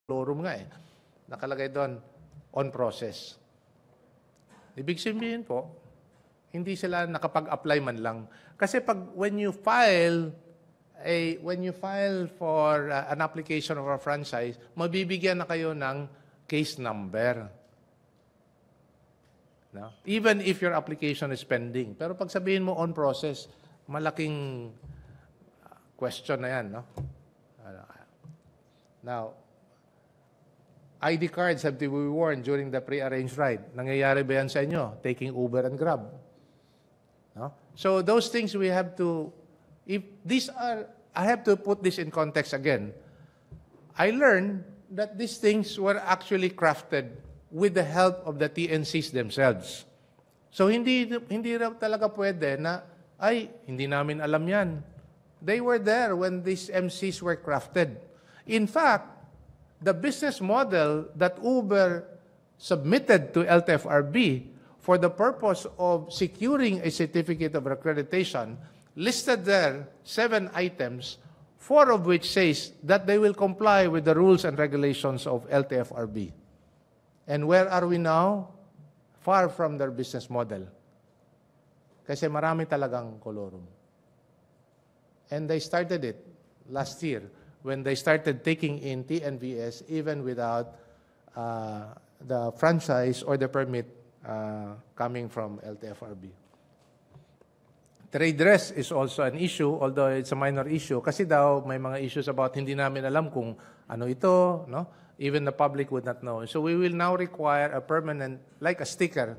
colorum nga eh. Nakalagay doon, on process. Ibig sabihin po, hindi sila nakapag-apply man lang. Kasi when you file for an application of a franchise, mabibigyan na kayo ng case number. No? Even if your application is pending. Pero pag sabihin mo on process, malaking question na yan. No? Now, ID cards have to be worn during the pre-arranged ride. Nangyayari ba yan sa inyo? Taking Uber and Grab. No? So those things we have to, I have to put this in context again. I learned that these things were actually crafted with the help of the TNCs themselves. So hindi raw talaga pwede na, hindi namin alam yan. They were there when these MCs were crafted. In fact, the business model that Uber submitted to LTFRB for the purpose of securing a certificate of accreditation listed there 7 items, 4 of which says that they will comply with the rules and regulations of LTFRB. And where are we now? Far from their business model. Kasi marami talagang colorum. And they started it last year when they started taking in TNVS even without the franchise or the permit coming from LTFRB. Trade dress is also an issue, although it's a minor issue. Kasi daw may mga issues about hindi namin alam kung ano ito, no? Even the public would not know. So we will now require a permanent, like a sticker,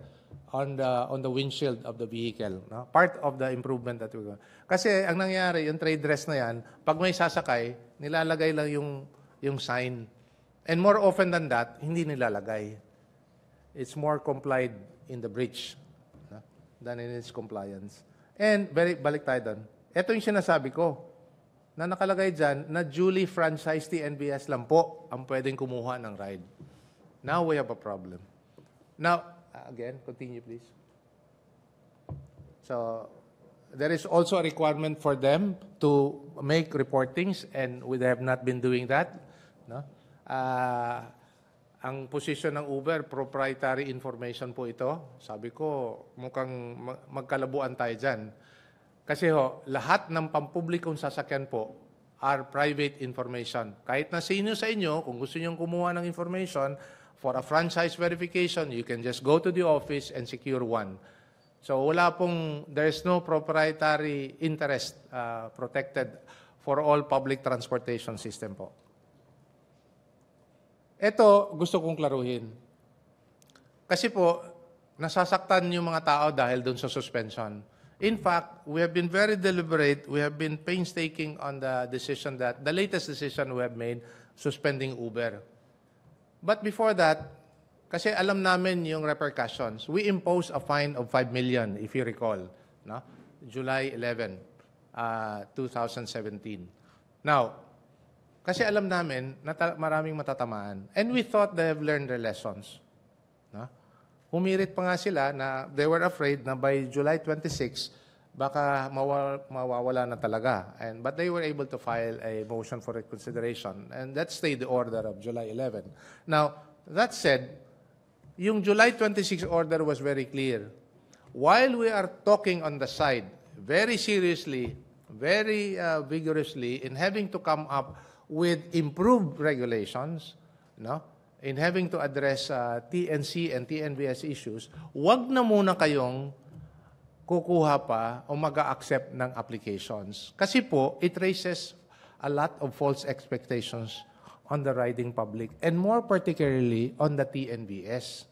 on the windshield of the vehicle. No? Part of the improvement that we're going. Kasi ang nangyari, yung trade dress na yan, pag may sasakay, nilalagay lang yung sign. And more often than that, hindi nilalagay. It's more complied in the breach, no? Than in its compliance. And balik tayo doon. Ito yung sinasabi ko, na nakalagay dyan na duly franchised TNVS lang po ang pwedeng kumuha ng ride. Now we have a problem. Now, again, continue please. So, there is also a requirement for them to make reportings and we have not been doing that. No? Ang position ng Uber, proprietary information po ito. Sabi ko, mukhang magkalabuan tayo dyan. Kasi lahat ng pampublikong sasakyan po are private information. Kahit na sino sa inyo, kung gusto nyo kumuha ng information, for a franchise verification, you can just go to the office and secure one. So there's no proprietary interest protected for all public transportation system po. Ito, gusto kong klaruhin. Kasi po, nasasaktan yung mga tao dahil dun sa suspension. In fact, we have been very deliberate. We have been painstaking on the decision the latest decision we have made, suspending Uber. But before that, kasi alam namin yung repercussions, we imposed a fine of 5 million, if you recall, no? July 11, 2017. Now, kasi alam namin na maraming matatamaan. And we thought they have learned their lessons. No? Humirit pa nga sila na they were afraid na by July 26, baka mawawala na talaga. But they were able to file a motion for reconsideration. And that stayed the order of July 11. Now, that said, yung July 26 order was very clear. While we are talking on the side, very seriously, very vigorously, in having to come up with improved regulations, no? In having to address TNC and TNVS issues, wag na muna kayong kukuha pa o mag-a-accept ng applications. Kasi po, it raises a lot of false expectations on the riding public and more particularly on the TNVS.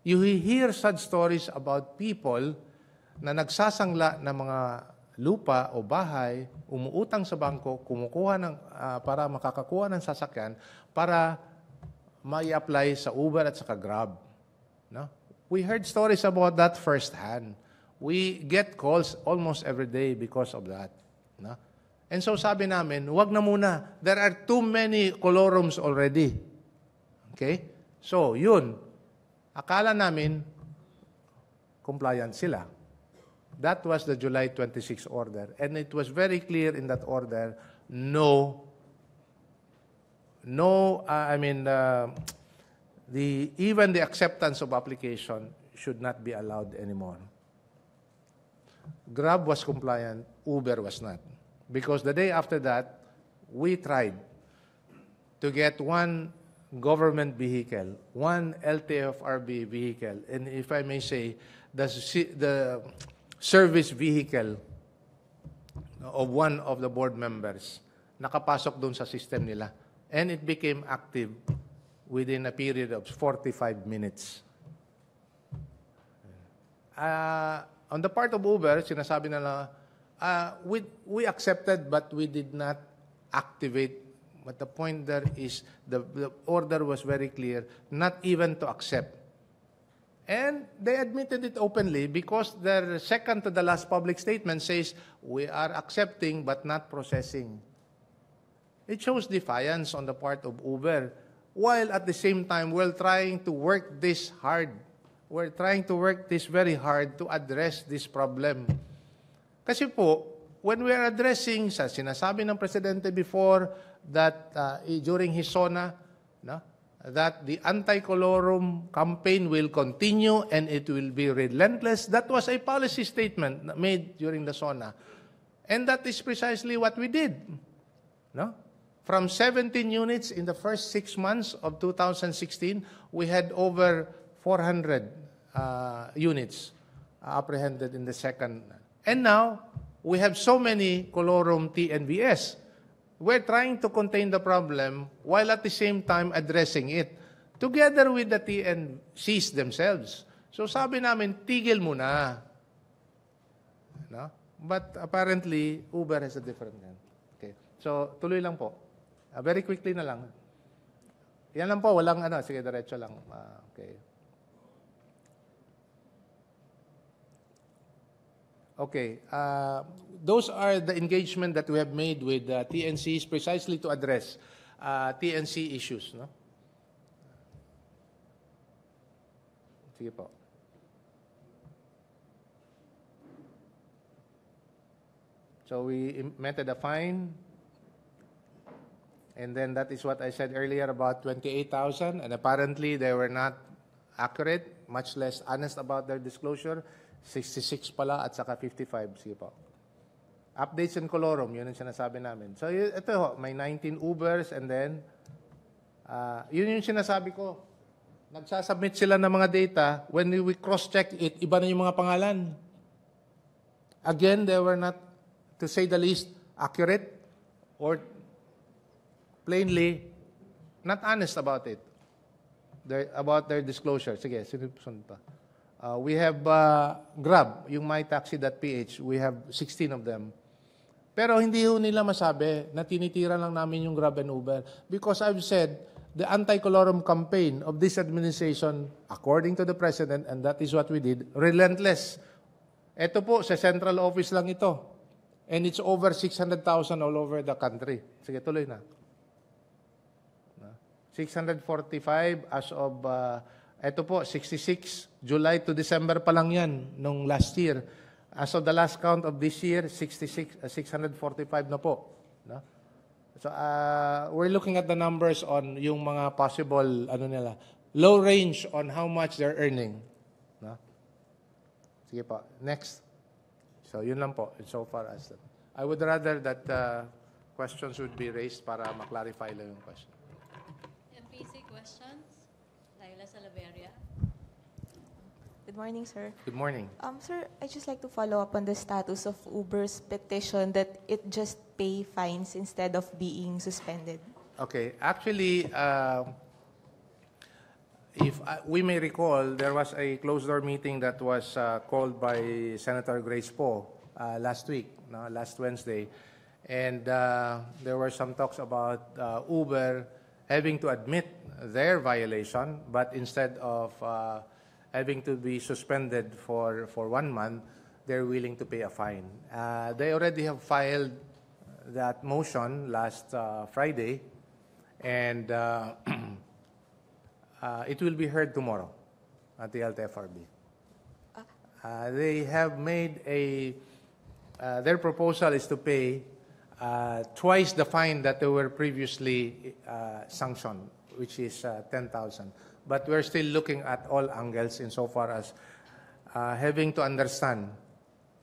You hear such stories about people na nagsasangla ng mga lupa o bahay, umuutang sa bangko, para makakakuha ng sasakyan para ma-apply sa Uber at sa Grab. No? We heard stories about that firsthand. We get calls almost every day because of that. No? And so sabi namin, wag na muna. There are too many colorums already. Okay? So, yun. Akala namin, compliant sila. That was the July 26 order. And it was very clear in that order, no no, even the acceptance of application should not be allowed anymore. Grab was compliant, Uber was not. Because the day after that, we tried to get one government vehicle, one LTFRB vehicle, and if I may say, the service vehicle of one of the board members, nakapasok dun sa system nila. And it became active within a period of 45 minutes. On the part of Uber, sinasabi nila, we accepted but we did not activate. But the point there is the order was very clear, not even to accept. And they admitted it openly because their second to the last public statement says, we are accepting but not processing. It shows defiance on the part of Uber, while at the same time, we're trying to work this hard. We're trying to work this very hard to address this problem. Kasi po, when we are addressing, sa sinasabi ng Presidente before, that during his SONA, no, that the anti-colorum campaign will continue and it will be relentless. That was a policy statement made during the SONA. And that is precisely what we did. No? From 17 units in the first 6 months of 2016, we had over 400 units apprehended in the second. And now, we have so many colorum TNVS. We're trying to contain the problem while at the same time addressing it together with the TNCs themselves. So sabi namin, tigil muna. No? But apparently, Uber has a different end. Okay. So, tuloy lang po. Very quickly na lang. Yan lang po, walang ano. Sige, diretso lang. Okay. Okay. Those are the engagement that we have made with TNCs precisely to address TNC issues. No? Sige po. So we implemented a fine. And then that is what I said earlier about 28,000. And apparently they were not accurate, much less honest about their disclosure. 66 pala at saka 55. Sige po. Updates in colorum, yun ang sinasabi namin. So ito ho, may 19 Ubers and then, yun yung sinasabi ko. Nagsasubmit sila ng mga data. When we cross-check it, iba na yung mga pangalan. Again, they were not, to say the least, accurate or plainly not honest about it, about their disclosure. Sige, sunod pa. We have Grab, yung mytaxi.ph. We have 16 of them. Pero hindi ho nila masabi na tinitira lang namin yung Grab and Uber. Because I've said, the anti-colorum campaign of this administration, according to the President, and that is what we did, relentless. Ito po, sa central office lang ito. And it's over 600,000 all over the country. Sige, tuloy na. 645 as of, ito po, 66, July to December pa lang yan, nung last year. As of the last count of this year, 645 na po. No? So, we're looking at the numbers on yung mga possible, low range on how much they're earning. No? Sige po, next. So, yun lang po, so far as that. I would rather that questions would be raised para maklarify lang yung question. MPC questions? Laila Salaveria. Good morning, sir. Good morning. Sir, I'd just like to follow up on the status of Uber's petition that it just pay fines instead of being suspended. Okay. Actually, if we may recall, there was a closed-door meeting that was called by Senator Grace Poe last week, last Wednesday. And there were some talks about Uber having to admit their violation, but instead of having to be suspended for 1 month, they're willing to pay a fine. They already have filed that motion last Friday, and it will be heard tomorrow at the LTFRB. They have made their proposal is to pay twice the fine that they were previously sanctioned, which is 10,000. But we're still looking at all angles insofar as having to understand,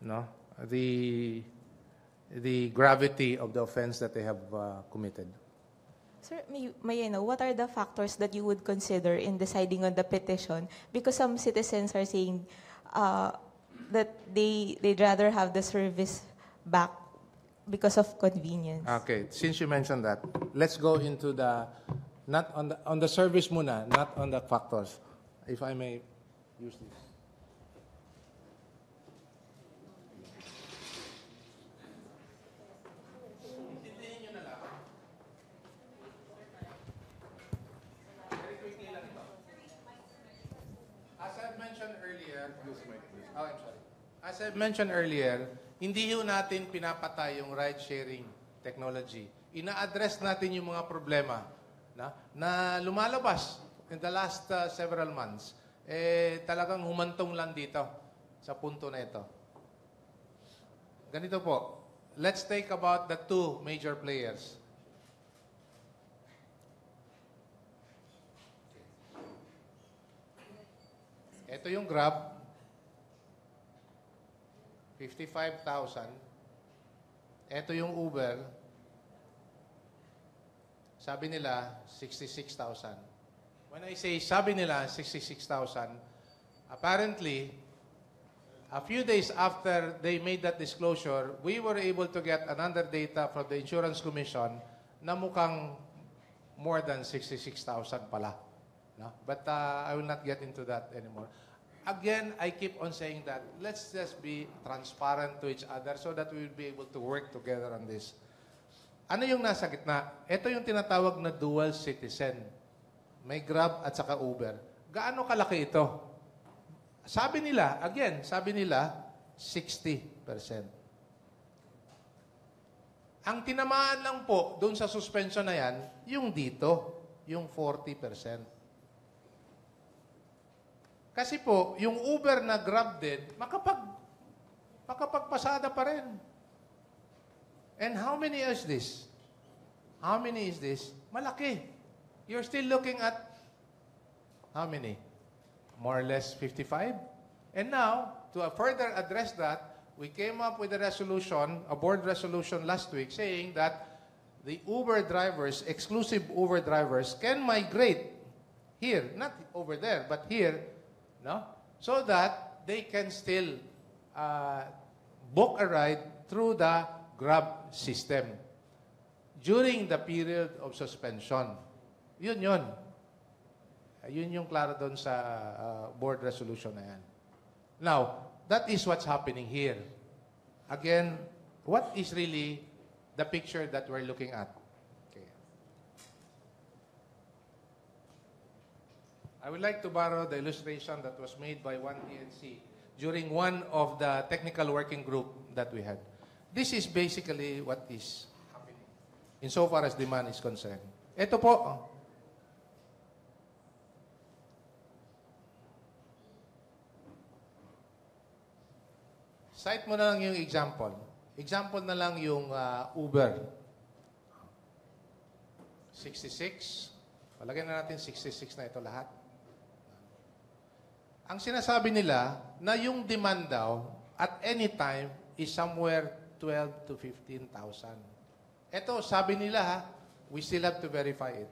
no, the gravity of the offense that they have committed. Sir, may I know, what are the factors that you would consider in deciding on the petition? Because some citizens are saying that they'd rather have the service back because of convenience. Okay, since you mentioned that, let's go into the, not on the service muna, not on the factors. If I may use this. As I mentioned earlier, hindi ho natin pinapatay yung ride-sharing technology. Ina-address natin yung mga problema na lumalabas in the last several months. Talagang humantong lang dito sa punto na ito. Ganito po, let's take about the two major players. Ito yung Grab, 55,000. Ito yung Uber, sabi nila 66,000. When I say sabi nila 66,000, apparently, a few days after they made that disclosure, we were able to get another data from the Insurance Commission na mukhang more than 66,000 pala. No? But I will not get into that anymore. Again, I keep on saying that let's just be transparent to each other so that we will be able to work together on this. Ano yung nasa gitna? Ito yung tinatawag na dual citizen. May Grab at saka Uber. Gaano kalaki ito? Sabi nila, again, sabi nila, 60%. Ang tinamaan lang po doon sa suspension na yan, yung dito, yung 40%. Kasi po, yung Uber na Grab din, makapagpasada pa rin. And how many is this? How many is this? Malaki. You're still looking at how many? More or less 55? And now, to further address that, we came up with a resolution, a board resolution last week, saying that the Uber drivers, exclusive Uber drivers, can migrate here, not over there, but here, no? So that they can still book a ride through the Grab system during the period of suspension. Yun. Yun yung klaro doon sa board resolution na yan. Now, that is what's happening here. Again, what is really the picture that we're looking at? I would like to borrow the illustration that was made by one TNC during one of the technical working group that we had. This is basically what is happening insofar as demand is concerned. Ito po. Cite mo na lang yung example. Example na lang yung Uber. 66. Palagay na natin 66 na ito lahat. Ang sinasabi nila na yung demand daw at any time is somewhere 12 to 15,000. Ito, sabi nila, we still have to verify it.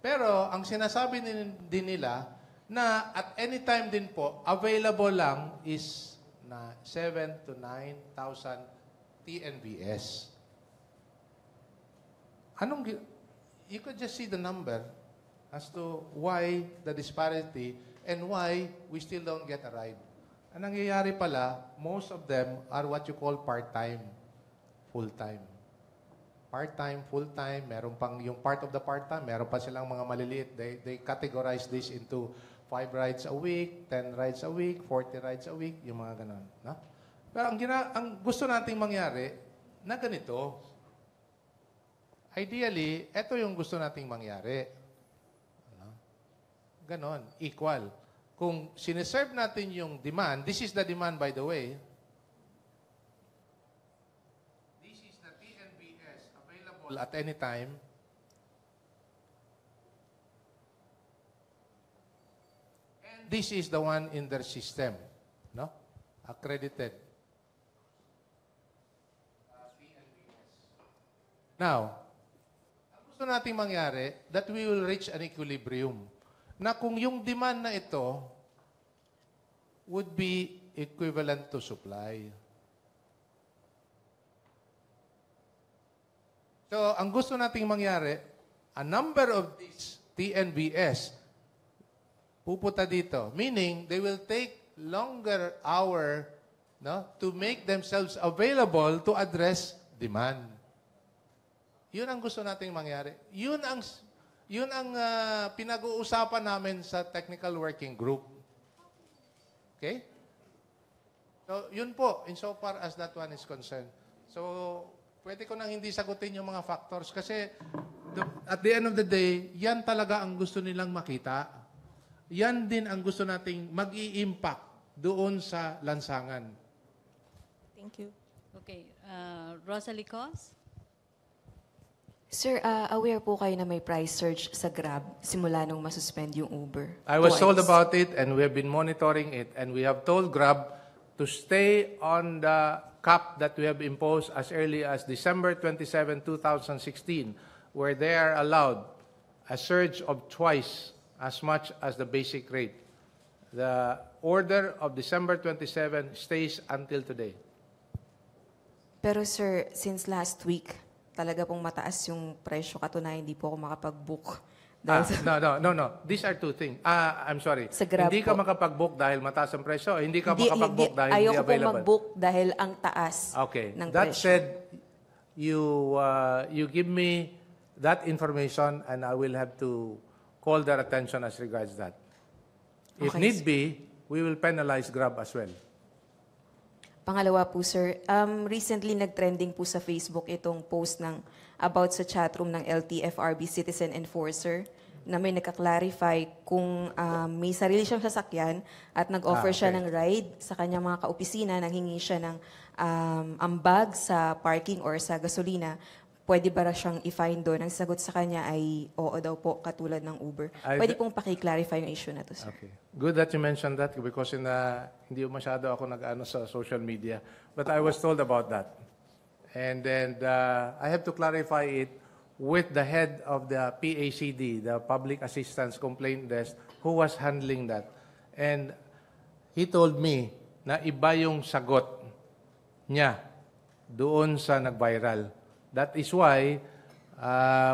Pero ang sinasabi din nila na at any time din po, available lang is na 7 to 9,000 TNVS. You could just see the number as to why the disparity and why we still don't get a ride. Ang nangyayari pala, most of them are what you call part-time, full-time. Part-time, full-time, meron pang yung part of the part-time, meron pa silang mga maliliit. They categorize this into 5 rides a week, 10 rides a week, 40 rides a week, yung mga ganon. No? Pero ang gusto nating mangyari, na ganito. Ideally, ito yung gusto nating mangyari. Ganon, equal. Kung sineserve natin yung demand, this is the demand by the way. This is the TNVS call at any time. And this is the one in their system, no? Accredited. Now, ang gusto nating mangyari, that we will reach an equilibrium. Na kung yung demand na ito would be equivalent to supply. So, ang gusto nating mangyari, a number of these TNBS pupunta dito. Meaning, they will take longer hour, no, to make themselves available to address demand. Yun ang gusto nating mangyari. Yun ang pinag-uusapan namin sa technical working group. Okay? So, yun po, insofar as that one is concerned. So, pwede ko nang hindi sagutin yung mga factors kasi at the end of the day, yan talaga ang gusto nilang makita. Yan din ang gusto nating mag-i-impact doon sa lansangan. Thank you. Okay. Rosalie Cos? Sir, aware po kayo na may price surge sa Grab simula nung masuspend yung Uber? I was told Twice. about it and we have been monitoring it and we have told Grab to stay on the cap that we have imposed as early as December 27, 2016, where they are allowed a surge of twice as much as the basic rate. The order of December 27 stays until today. Pero sir, since last week, talaga pong mataas yung presyo. Katunayan, hindi po ako makapag-book. No. These are two things. I'm sorry. Sa Grab Hindi ka po. makapag-book dahil mataas ang presyo. Hindi ka makapag-book dahil hindi ayoko pong available. mag-book dahil ang taas Okay. ng That presyo. said, you give me that information and I will have to call their attention as regards that. If Okay, need sir. be, we will penalize Grab as well. Pangalawa po, sir, recently nag-trending po sa Facebook itong post about sa chatroom ng LTFRB Citizen Enforcer na may nagka-clarify kung may sarili siyang sasakyan at nag-offer siya okay. ng ride sa kanyang mga kaopisina, nanghingi siya ng ambag sa parking or sa gasolina, pwede ba siyang i-fine doon? Ang sagot sa kanya ay oo daw po, katulad ng Uber. Pwede pong paki-clarify yung issue na to, sir. Okay. Good that you mentioned that because hindi masyado ako nag-ano sa social media. But I was told about that. And then I have to clarify it with the head of the PACD, the Public Assistance Complaint Desk, who was handling that. And he told me na iba yung sagot niya doon sa nag-viral. That is why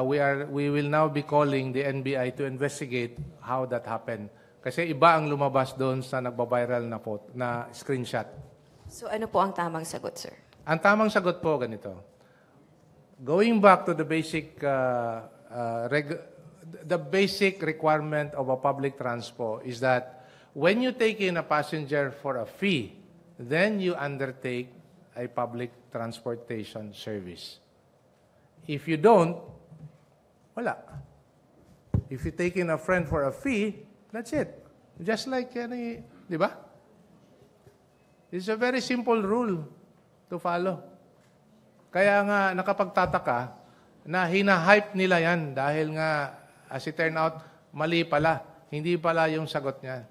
we will now be calling the NBI to investigate how that happened. Kasi iba ang lumabas doon sa nagba-viral na screenshot. So ano po ang tamang sagot, sir? Ang tamang sagot po ganito. Going back to the basic basic requirement of a public transport is that when you take in a passenger for a fee, then you undertake a public transportation service. If you don't, wala. If you take in a friend for a fee, that's it. Just like, di ba? It's a very simple rule to follow. Kaya nga, nakapagtataka na hina-hype nila yan dahil nga, as it turned out, mali pala. Hindi pala yung sagot niya.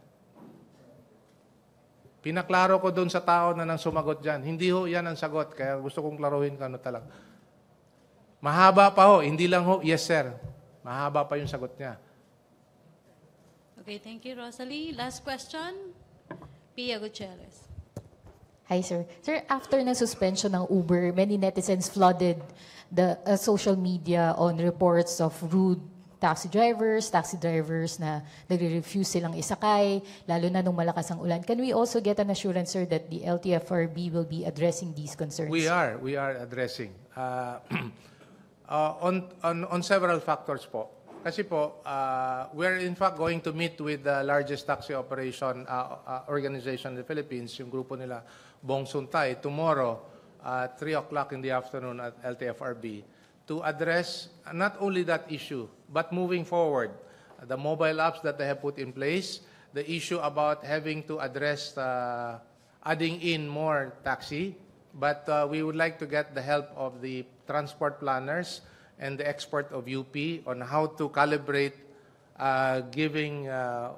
Pinaklaro ko doon sa tao na nang sumagot dyan. Hindi ho yan ang sagot. Kaya gusto kong klaruhin ka talaga. Mahaba pa ho. Hindi lang ho, yes sir. Mahaba pa yung sagot niya. Okay, thank you, Rosalie. Last question, Pia Gutierrez. Hi, sir. Sir, after ng suspension ng Uber, many netizens flooded the social media on reports of rude taxi drivers na nagre-refuse silang isakay, lalo na nung malakas ang ulan. Can we also get an assurance, sir, that the LTFRB will be addressing these concerns? We are addressing. On several factors po. Kasi po, we're in fact going to meet with the largest taxi operation organization in the Philippines, yung grupo nila, Bong Suntay, tomorrow at 3 o'clock in the afternoon at LTFRB to address not only that issue, but moving forward, the mobile apps that they have put in place, the issue about having to address adding in more taxi, but we would like to get the help of the transport planners and the expert of UP on how to calibrate giving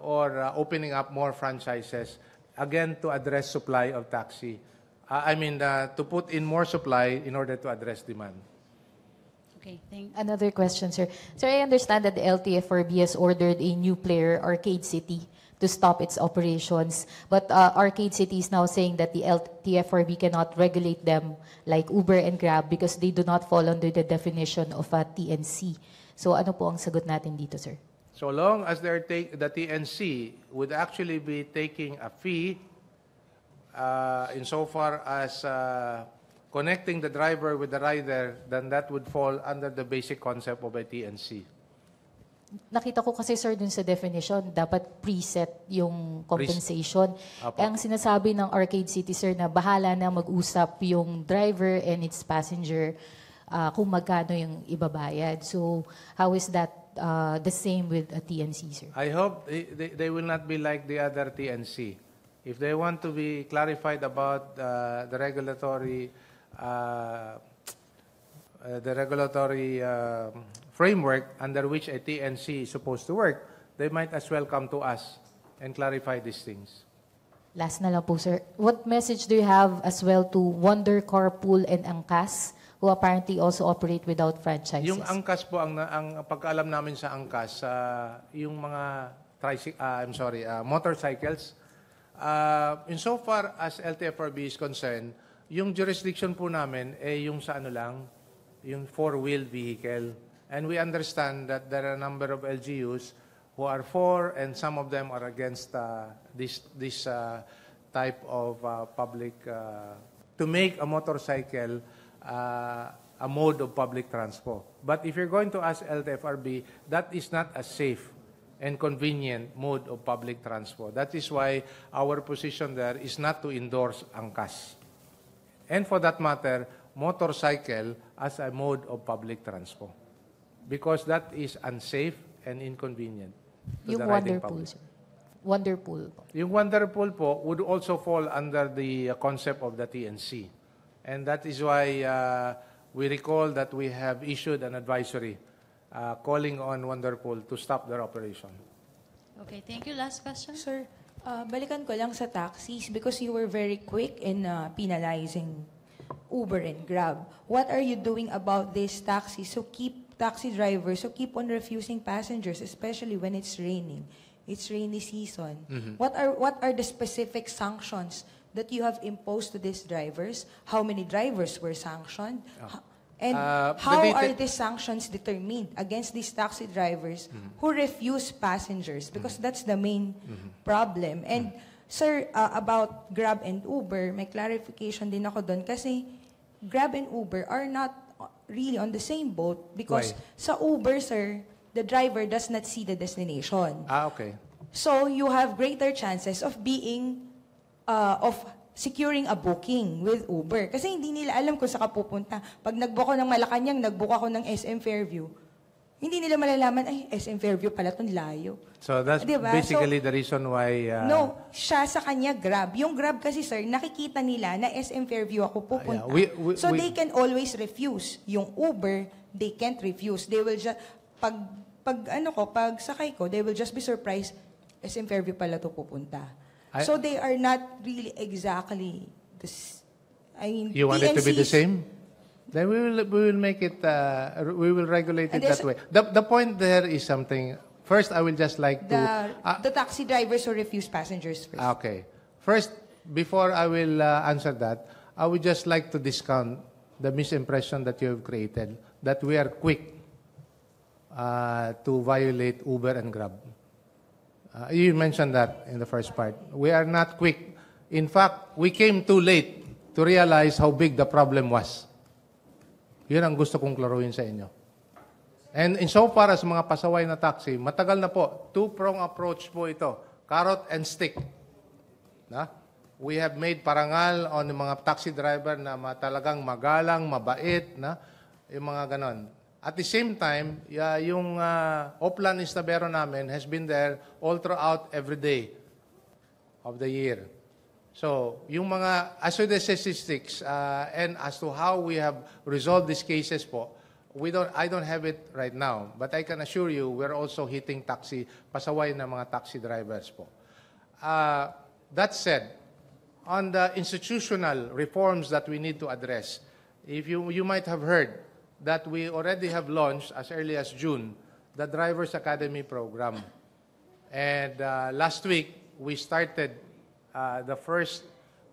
or opening up more franchises, again, to address supply of taxi. To put in more supply in order to address demand. Okay, thank Another question, sir. Sir, I understand that the LTFRB has ordered a new player, Arcade City, to stop its operations. But Arcade City is now saying that the LTFRB cannot regulate them like Uber and Grab because they do not fall under the definition of a TNC. So ano po ang sagot natin dito, sir? So long as the TNC would actually be taking a fee insofar as connecting the driver with the rider, then that would fall under the basic concept of a TNC. Nakita ko kasi, sir, dun sa definition, dapat preset yung compensation. Apo. Ang sinasabi ng Arcade City, sir, na bahala na mag-usap yung driver and its passenger kung magkano yung ibabayad. So, how is that the same with a TNC, sir? I hope they will not be like the other TNC. If they want to be clarified about the regulatory framework under which a TNC is supposed to work, they might as well come to us and clarify these things. Last na lang po, sir. What message do you have as well to Wonder Carpool and Angkas, who apparently also operate without franchises? Yung Angkas po, ang pagkaalam namin sa Angkas, yung mga motorcycles, insofar as LTFRB is concerned, yung jurisdiction po namin yung sa yung four-wheeled vehicle. And we understand that there are a number of LGUs who are for, and some of them are against this type of public, to make a motorcycle a mode of public transport. But if you're going to ask LTFRB, that is not a safe and convenient mode of public transport. That is why our position there is not to endorse Angkas. And for that matter, motorcycle as a mode of public transport. Because that is unsafe and inconvenient to Yung the riding Wonderpool, public. sir. Wonderpool po. Yung Wonderpool po would also fall under the concept of the TNC. And that is why we recall that we have issued an advisory calling on Wonderpool to stop their operation. Okay, thank you. Last question. Sir, balikan ko lang sa taxis because you were very quick in penalizing Uber and Grab. What are you doing about these taxis? Taxi drivers keep on refusing passengers, especially when it's raining. It's rainy season. Mm-hmm. What are the specific sanctions that you have imposed to these drivers? How many drivers were sanctioned? And how are these sanctions determined against these taxi drivers who refuse passengers? Because that's the main problem. And sir, about Grab and Uber, may clarification din ako doon kasi Grab and Uber are not really on the same boat because Why? sa Uber, sir, the driver does not see the destination. Okay. So you have greater chances of securing a booking with Uber. Kasi hindi nila alam kung saan ka pupunta. Pag nag-book ako ng Malacañang, nag-book ako ng SM Fairview, hindi nila malalaman, ay, SM Fairview pala itong layo. So that's Diba? basically the reason why... No, siya sa kanya Grab. Yung Grab kasi, sir, nakikita nila na SM Fairview ako pupunta. Yeah, they can always refuse. Yung Uber, they can't refuse. They will just, pag sakay ko, they will just be surprised, SM Fairview pala to pupunta. So they are not really exactly this. I mean, You want it to be the TNCs same? Then we will make it, we will regulate it that way. The point there is something. First, I will just like to... the taxi drivers who refuse passengers first. Okay. First, before I will answer that, I would just like to discount the misimpression that you have created, that we are quick to violate Uber and Grab. You mentioned that in the first part. We are not quick. In fact, we came too late to realize how big the problem was. Yun ang gusto kong klaruhin sa inyo. And insofar as mga pasaway na taxi, matagal na po, two-prong approach po ito. Carrot and stick. Na? We have made parangal on yung mga taxi driver na talagang magalang, mabait, na? Yung mga ganon. At the same time, yung Oplan Istabero namin has been there all throughout every day of the year. So, yung mga, as to the statistics and as to how we have resolved these cases po, I don't have it right now, but I can assure you we're also hitting taxi, pasaway na mga taxi drivers po. That said, on the institutional reforms that we need to address, if you might have heard that we already have launched as early as June the Drivers Academy program. And last week, we started the first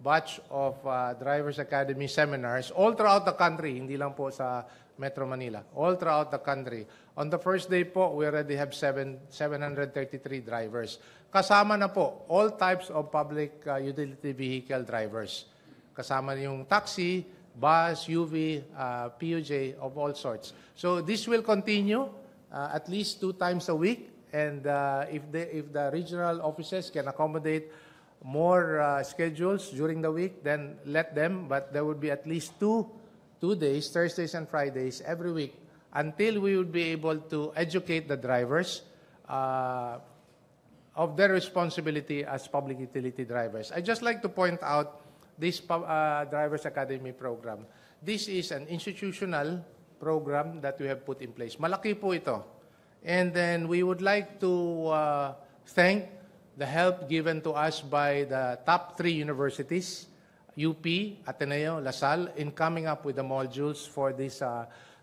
batch of Drivers Academy seminars all throughout the country, hindi lang po sa Metro Manila, all throughout the country. On the first day po, we already have 733 drivers. Kasama na po all types of public utility vehicle drivers. Kasama yung taxi, bus, UV, PUJ of all sorts. So this will continue at least 2 times a week. And if the regional offices can accommodate more schedules during the week, then let them. But there would be at least two days, Thursdays and Fridays, every week, until we would be able to educate the drivers of their responsibility as public utility drivers. I'd just like to point out this Drivers Academy program. This is an institutional program that we have put in place. Malaki po ito. And then we would like to thank the help given to us by the top 3 universities, UP, Ateneo, LaSalle, in coming up with the modules for this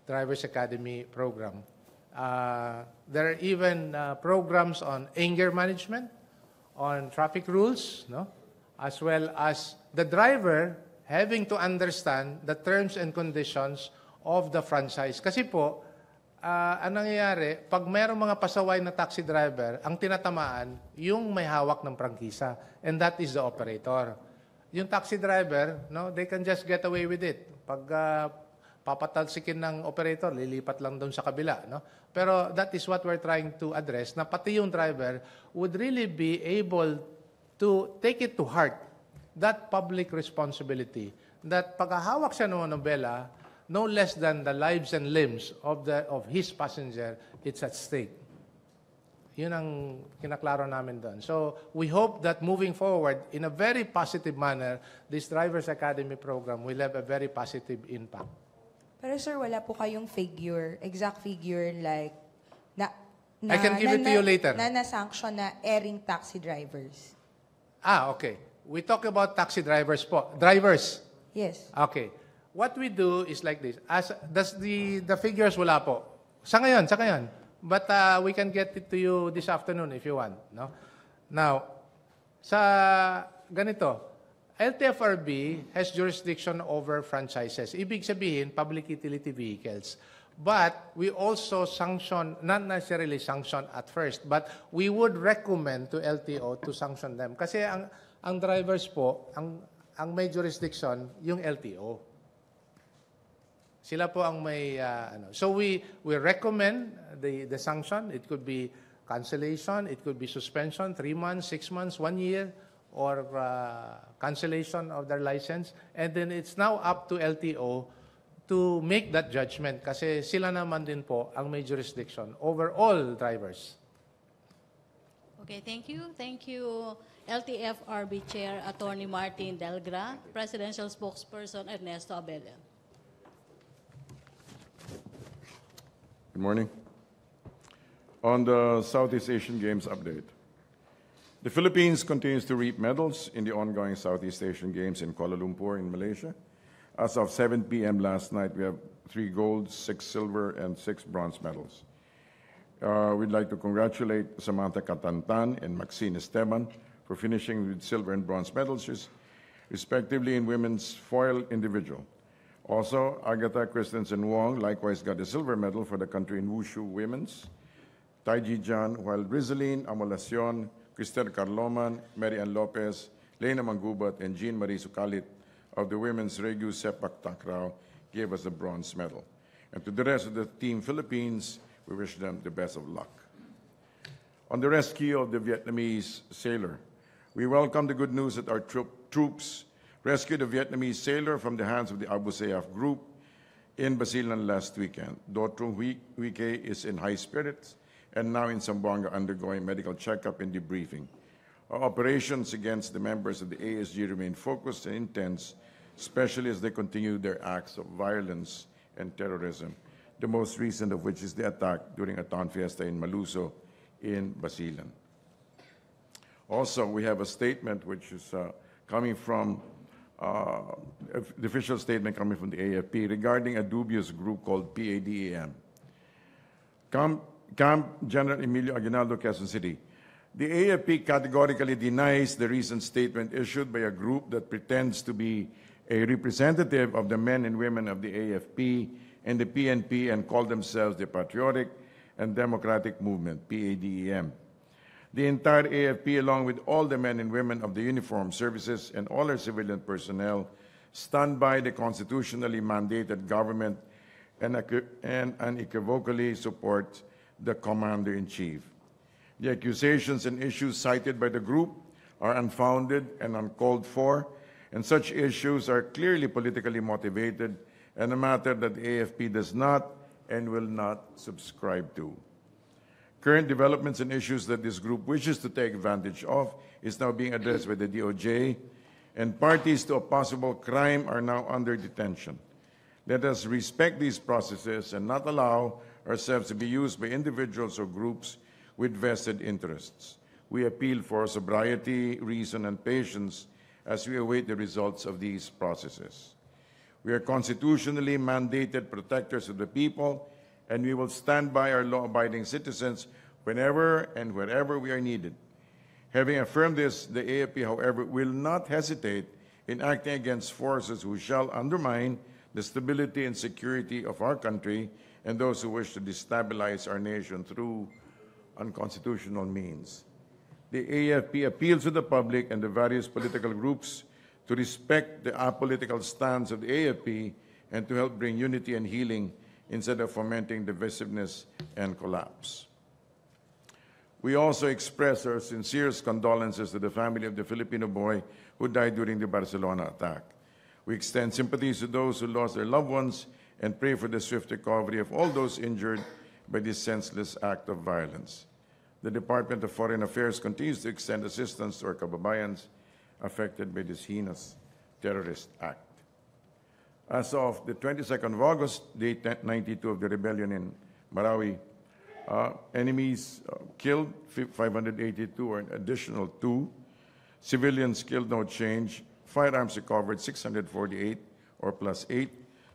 Drivers Academy program. There are even programs on anger management, on traffic rules, no? As well as the driver having to understand the terms and conditions of the franchise. Kasi po, ang nangyayari, pag mayroong mga pasaway na taxi driver, ang tinatamaan, yung may hawak ng prangkisa. And that is the operator. Yung taxi driver, no, they can just get away with it. Pag papatalsikin ng operator, lilipat lang doon sa kabila. No? Pero that is what we're trying to address, na pati yung driver would really be able to take it to heart, that public responsibility, that pagkahawak siya ng Abella, no less than the lives and limbs of his passenger, it's at stake. Yun ang kinaklaro namin doon. So we hope that moving forward, in a very positive manner, this Drivers Academy program will have a very positive impact. Pero sir, wala po kayong figure, exact figure like I can give it to you later. Na na-sanction na erring taxi drivers. Okay. We talk about taxi drivers po. Drivers. Yes. Okay. What we do is like this. The figures wala po. Sa ngayon. But we can get it to you this afternoon if you want. No? Now, sa ganito, LTFRB has jurisdiction over franchises. Ibig sabihin, public utility vehicles. But we also sanction, not necessarily sanction at first, but we would recommend to LTO to sanction them. Kasi ang drivers po, ang may jurisdiction, yung LTO. Sila po ang may, So we recommend the sanction. It could be cancellation, it could be suspension, 3 months, 6 months, 1 year, or cancellation of their license. And then it's now up to LTO to make that judgment kasi sila naman din po ang may jurisdiction over all drivers. Okay, thank you. Thank you, LTFRB Chair Attorney Martin Delgra, Presidential Spokesperson Ernesto Abella. Good morning. On the Southeast Asian Games update. The Philippines continues to reap medals in the ongoing Southeast Asian Games in Kuala Lumpur in Malaysia. As of 7 p.m. last night, we have 3 gold, 6 silver, and 6 bronze medals. We'd like to congratulate Samantha Catantan and Maxine Esteban for finishing with silver and bronze medals, respectively in women's foil individual. Also, Agatha Christensen Wong likewise got a silver medal for the country in Wushu women's. Taiji Jan, while Rizalyn Amolacion, Cristel Carloman, Mary Ann Lopez, Lena Mangubat, and Jean Marie Sukalit of the women's Regu Sepak Takraw gave us the bronze medal. And to the rest of the Team Philippines, we wish them the best of luck. On the rescue of the Vietnamese sailor, we welcome the good news that our troops rescued a Vietnamese sailor from the hands of the Abu Sayyaf group in Basilan last weekend. Dotrung Huike is in high spirits and now in Zamboanga undergoing medical checkup and debriefing. Our operations against the members of the ASG remain focused and intense, especially as they continue their acts of violence and terrorism. the most recent of which is the attack during a town fiesta in Maluso in Basilan. Also, we have a statement which is coming from, the official statement coming from the AFP regarding a dubious group called PADEM. Camp General Emilio Aguinaldo, Quezon City. The AFP categorically denies the recent statement issued by a group that pretends to be a representative of the men and women of the AFP and the PNP and call themselves the Patriotic and Democratic Movement, PADEM. The entire AFP, along with all the men and women of the uniformed services and all our civilian personnel, stand by the constitutionally mandated government and unequivocally support the Commander-in-Chief. The accusations and issues cited by the group are unfounded and uncalled for, and such issues are clearly politically motivated and a matter that the AFP does not and will not subscribe to. Current developments and issues that this group wishes to take advantage of is now being addressed by the DOJ, and parties to a possible crime are now under detention. Let us respect these processes and not allow ourselves to be used by individuals or groups with vested interests. We appeal for sobriety, reason, and patience as we await the results of these processes. We are constitutionally mandated protectors of the people, and we will stand by our law-abiding citizens whenever and wherever we are needed. Having affirmed this, the AFP, however, will not hesitate in acting against forces who shall undermine the stability and security of our country and those who wish to destabilize our nation through unconstitutional means. The AFP appeals to the public and the various political groups to respect the apolitical stance of the AFP and to help bring unity and healing instead of fomenting divisiveness and collapse. We also express our sincerest condolences to the family of the Filipino boy who died during the Barcelona attack. We extend sympathies to those who lost their loved ones and pray for the swift recovery of all those injured by this senseless act of violence. The Department of Foreign Affairs continues to extend assistance to our kababayans affected by this heinous terrorist act. As of the 22nd of August, day 92 of the rebellion in Marawi, enemies killed 582 or an additional 2. Civilians killed, no change. Firearms recovered 648 or plus 8.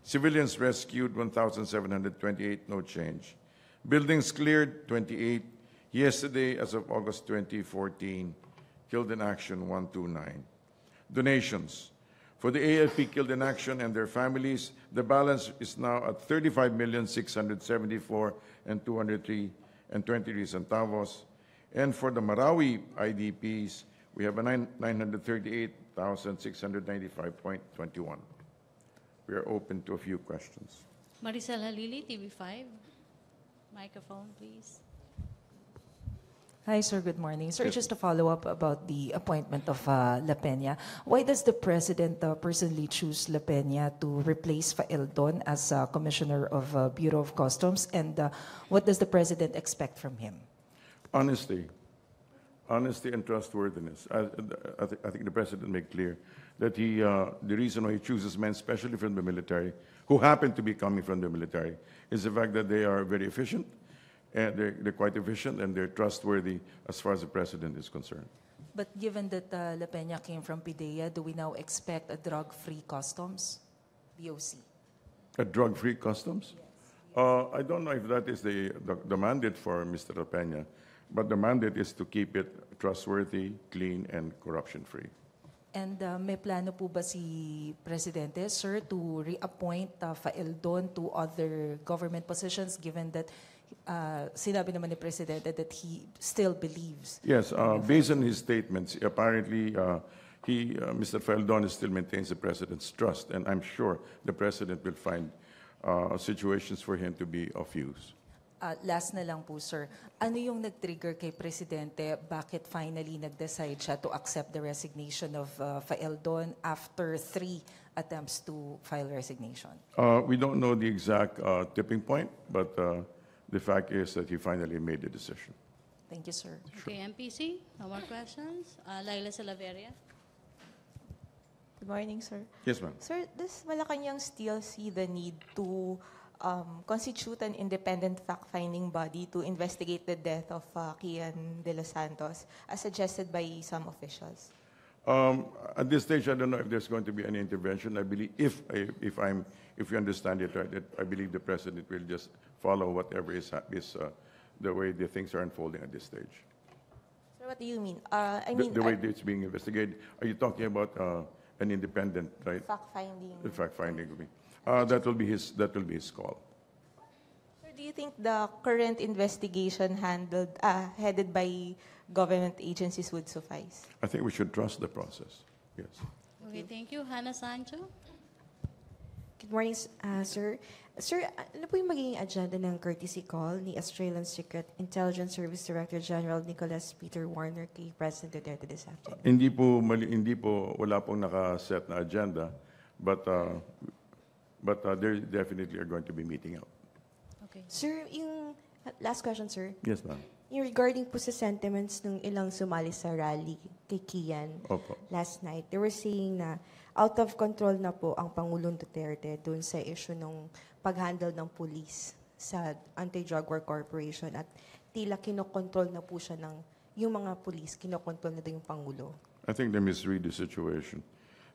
Civilians rescued 1,728, no change. Buildings cleared 28. Yesterday, as of August 2014, killed in action 129. Donations. For the AFP killed in action and their families, the balance is now at 35,674 and 203 centavos. And for the Marawi IDPs, we have a 938,695.21. We are open to a few questions. Maricel Halili, TV5. Microphone, please. Hi, sir. Good morning. Sir, just to follow up about the appointment of La Peña, why does the President personally choose La Peña to replace Faeldon as Commissioner of Bureau of Customs? And what does the President expect from him? Honesty and trustworthiness. I think the President made clear that the reason why he chooses men, especially from the military, who happen to be coming from the military, is the fact that they are very efficient, and they're quite efficient, and they're trustworthy as far as the President is concerned. But given that La Peña came from PIDEA, do we now expect a drug-free customs, BOC? A drug-free customs? Yes. I don't know if that is the mandate for Mr. La Peña, but the mandate is to keep it trustworthy, clean, and corruption-free. And may plano po ba si Presidente, sir, to reappoint Faeldon to other government positions, given that sinabi naman ni Presidente that he still believes? Yes, based on his statements, apparently Mr. Faeldon still maintains the President's trust, and I'm sure the President will find situations for him to be of use. Last na lang po, sir. Ano yung nag-trigger kay Presidente? Bakit finally nag-decide siya to accept the resignation of Faeldon after 3 attempts to file resignation? We don't know the exact tipping point, but the fact is that he finally made the decision. Thank you, sir. Okay, MPC, no more questions. Laila Salaveria. Good morning, sir. Yes, ma'am. Sir, does Malacañang still see the need to constitute an independent fact-finding body to investigate the death of Kian de los Santos, as suggested by some officials? At this stage, I don't know if there's going to be any intervention. I believe, if you understand it right, I believe the president will just follow whatever is the way the things are unfolding at this stage. Sir, what do you mean? The way it's being investigated. Are you talking about an independent, right? Fact-finding. The fact-finding. That will be his call. Sir, do you think the current investigation headed by government agencies would suffice? I think we should trust the process. Yes. Okay, thank you. Hannah Sancho? Good morning, sir. Sir, ano po yung magiging agenda ng courtesy call ni Australian Secret Intelligence Service Director General Nicholas Peter Warner kay President Duterte this afternoon? Hindi po, wala pong naka-set na agenda, but they definitely are going to be meeting out. Okay. Sir, yung last question, sir. Yes, ma'am. Yung regarding po sa sentiments ng ilang sumali sa rally kay Kian last night, they were saying na out of control na po ang Pangulong Duterte dun sa issue ng pag-handle ng police sa Anti-Drug War Corporation at tila kinokontrol na po siya ng yung mga police, kinokontrol na daw yung Pangulo. I think they misread the situation.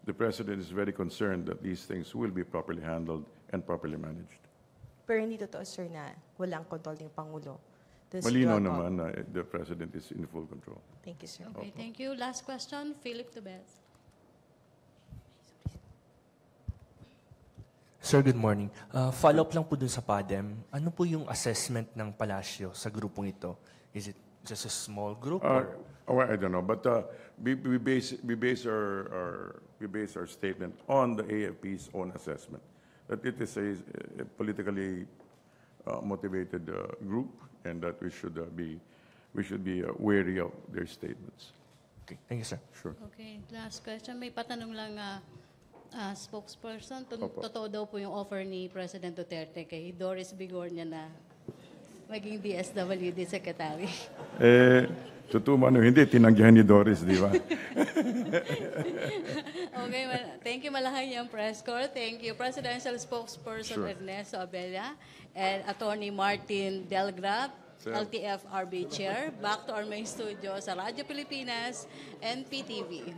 The President is very concerned that these things will be properly handled and properly managed. Pero hindi totoo, sir, na walang control yung Pangulo. Malinaw naman na the President is in full control. Thank you, sir. Okay, thank you. Last question, Philip Tubez. Sir, good morning. Follow-up lang po dun sa PADEM. Ano po yung assessment ng Palasyo sa grupong ito? Is it just a small group? I don't know, but we base our statement on the AFP's own assessment that it is a politically motivated group, and that we should be wary of their statements. Okay, thank you, sir. Sure. Okay, last question. May patanong lang spokesperson. Opo. Totoo daw po yung offer ni President Duterte kay Doris Bigornia na maging DSWD Secretary. Totoo man o hindi, tinanggihan ni Doris, di ba? Okay, thank you Malacañang Press Corps. Thank you Presidential Spokesperson Sure. Ernesto Abella and Attorney Martin Delgra, LTFRB Chair. Back to our main studio sa Radyo Pilipinas and PTV.